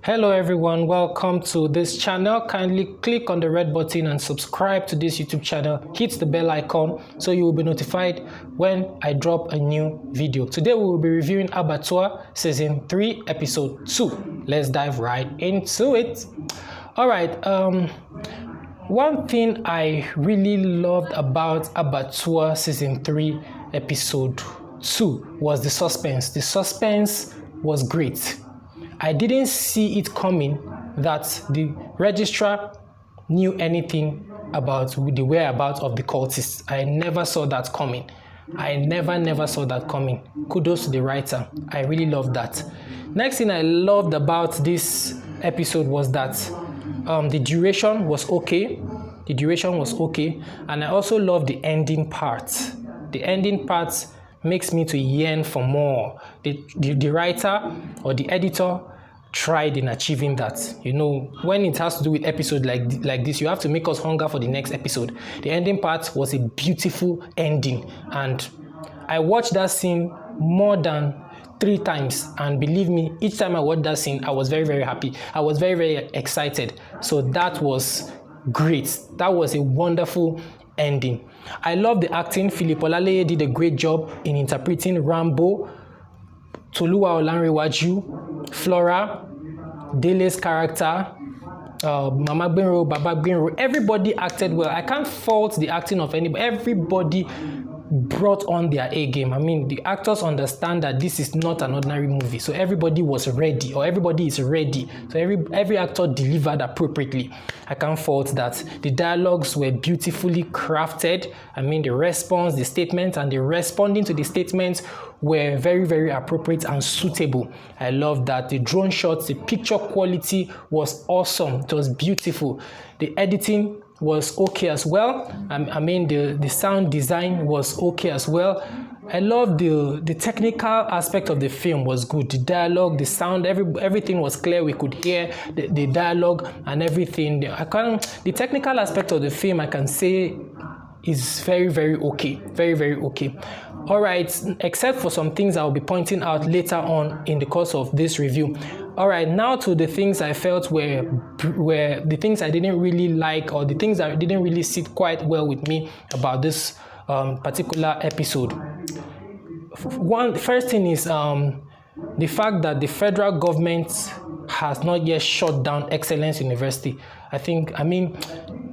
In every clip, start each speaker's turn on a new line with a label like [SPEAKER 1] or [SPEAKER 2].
[SPEAKER 1] Hello everyone, welcome to this channel. Kindly click on the red button and subscribe to this YouTube channel. Hit the bell icon so you will be notified when I drop a new video. Today we will be reviewing Abattoir Season 3 Episode 2. Let's dive right into it. Alright, one thing I really loved about Abattoir Season 3 Episode 2 was the suspense. The suspense was great. I didn't see it coming that the registrar knew anything about the whereabouts of the cultists. I never saw that coming. I never saw that coming. Kudos to the writer. I really loved that. Next thing I loved about this episode was that the duration was okay. The duration was okay. And I also loved the ending part. The ending part makes me to yearn for more. The writer or the editor tried in achieving that. You know, when it has to do with episodes like this, you have to make us hunger for the next episode. The ending part was a beautiful ending, and I watched that scene more than 3 times, and believe me, each time I watched that scene, I was very happy. I was very excited. So that was great. That was a wonderful ending. I love the acting. Philip Olaleye did a great job in interpreting Rambo, Toluwa Olanrewaju, Flora, Dele's character, Mama Gbenro, Baba Gbenro. Everybody acted well. I can't fault the acting of anybody. Everybody brought on their A game. I mean, the actors understand that this is not an ordinary movie, so everybody was ready, or everybody is ready. So every actor delivered appropriately. I can't fault that. The dialogues were beautifully crafted. I mean, the response, the statements, and the responding to the statements were very appropriate and suitable. I love that. The drone shots, the picture quality was awesome. It was beautiful. The editing was okay as well. I mean, the sound design was okay as well. I love the technical aspect of the film was good. The dialogue, the sound, everything was clear. We could hear the dialogue and everything. The technical aspect of the film, I can say, is very okay. Very okay. All right, except for some things I'll be pointing out later on in the course of this review. All right, now to the things I felt were the things I didn't really like, or the things that didn't really sit quite well with me about this particular episode. First thing is the fact that the federal government has not yet shut down Excellence University. I mean,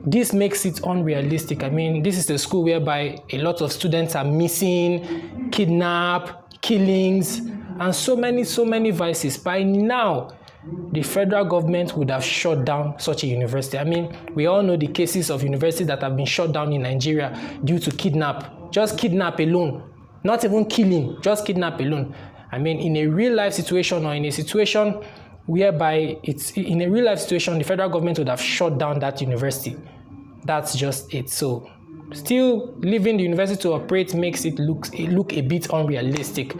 [SPEAKER 1] this makes it unrealistic. I mean, this is a school whereby a lot of students are missing, kidnapped, killings, and so many vices. By now, the federal government would have shut down such a university. I mean, we all know the cases of universities that have been shut down in Nigeria due to just kidnap alone. Not even killing, just kidnap alone. I mean, in a real life situation, or in a situation whereby the federal government would have shut down that university. That's just it. So still leaving the university to operate makes it look a bit unrealistic.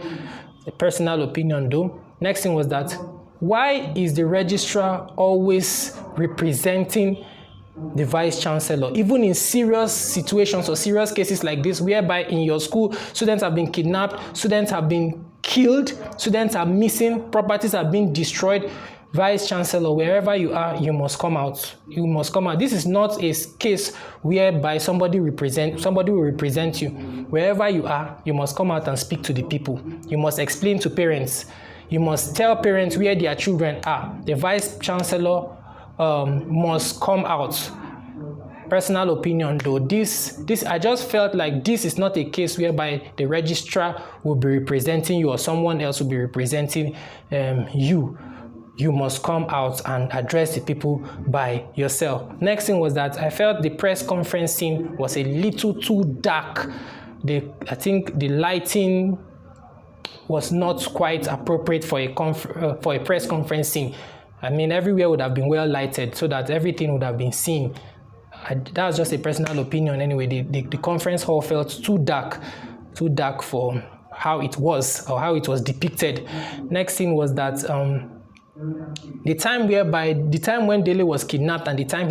[SPEAKER 1] A personal opinion though. Next thing was that, why is the registrar always representing the vice chancellor, even in serious situations or serious cases like this, whereby in your school students have been kidnapped, students have been killed, students are missing, properties are being destroyed? Vice chancellor, wherever you are, you must come out. You must come out. This is not a case whereby somebody will represent you. Wherever you are, you must come out and speak to the people. You must explain to parents. You must tell parents where their children are. The vice chancellor must come out. Personal opinion though, this I just felt like this is not a case whereby the registrar will be representing you or someone else will be representing you. You must come out and address the people by yourself. Next thing was that I felt the press conference scene was a little too dark. I think the lighting was not quite appropriate for a press conference scene. I mean, everywhere would have been well lighted so that everything would have been seen. That was just a personal opinion anyway. The conference hall felt too dark for how it was, or how it was depicted. Next thing was that the time when Dele was kidnapped and the time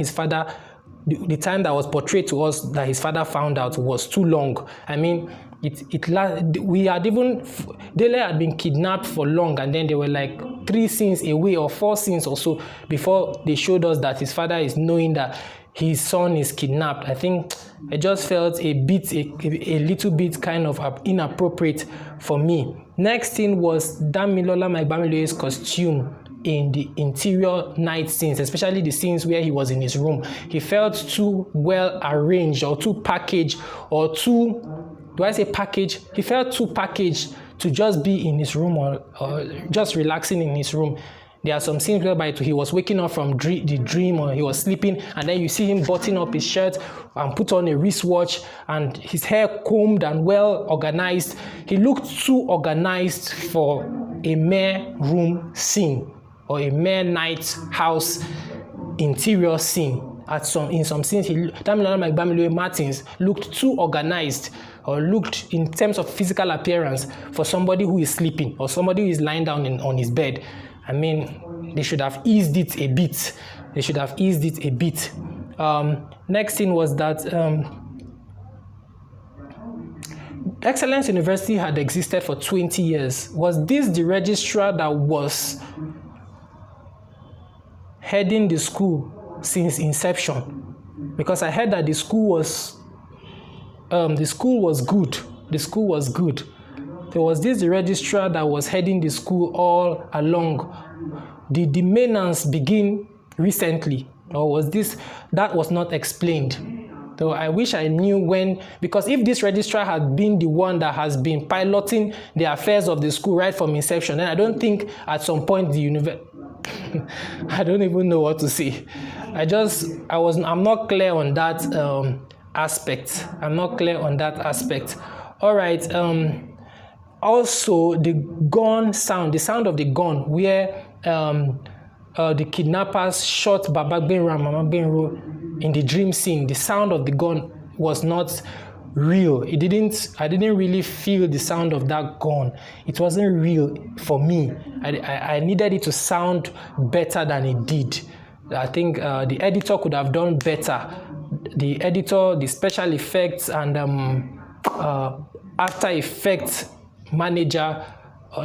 [SPEAKER 1] the time that was portrayed to us that his father found out was too long. I mean,
[SPEAKER 2] we had even, Dele had been kidnapped for long, and then they were like 3 scenes away or 4 scenes or so before they showed us that his father is knowing that his son is kidnapped. I think I just felt a little bit kind of inappropriate for me. Next thing was Damilola Magbamiloye's costume in the interior night scenes, especially the scenes where he was in his room. He felt too well arranged or too packaged or too, do I say package? He felt too packaged to just be in his room or just relaxing in his room. There are some scenes whereby he was waking up from the dream, or he was sleeping, and then you see him button up his shirt and put on a wristwatch and his hair combed and well organized. He looked too organized for a mere room scene or a mere night house interior scene. In some scenes, Damilola Magbamiloye Martins looked too organized, or looked in terms of physical appearance, for somebody who is sleeping or somebody who is lying down on his bed. I mean, they should have eased it a bit. Next thing was that Excellence University had existed for 20 years. Was this the registrar that was heading the school since inception? Because I heard that the school was good. There was the registrar that was heading the school all along. Did the maintenance begin recently, or was that was not explained? So I wish I knew when, because if this registrar had been the one that has been piloting the affairs of the school right from inception, then I don't think at some point the university I don't even know what to say. I'm not clear on that aspect. All right. Also, the sound of the gun, where the kidnappers shot Baba Gbenro and Mama Gbenro in the dream scene. The sound of the gun was not real. I didn't really feel the sound of that gun. It wasn't real for me. I needed it to sound better than it did. I think the editor could have done better. The special effects and After Effects manager,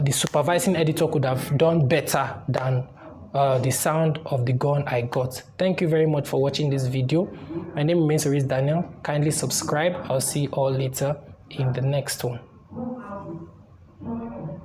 [SPEAKER 2] the supervising editor could have done better than the sound of the gun I got. Thank you very much for watching this video. My name remains Daniel. Kindly subscribe. I'll see you all later in the next one.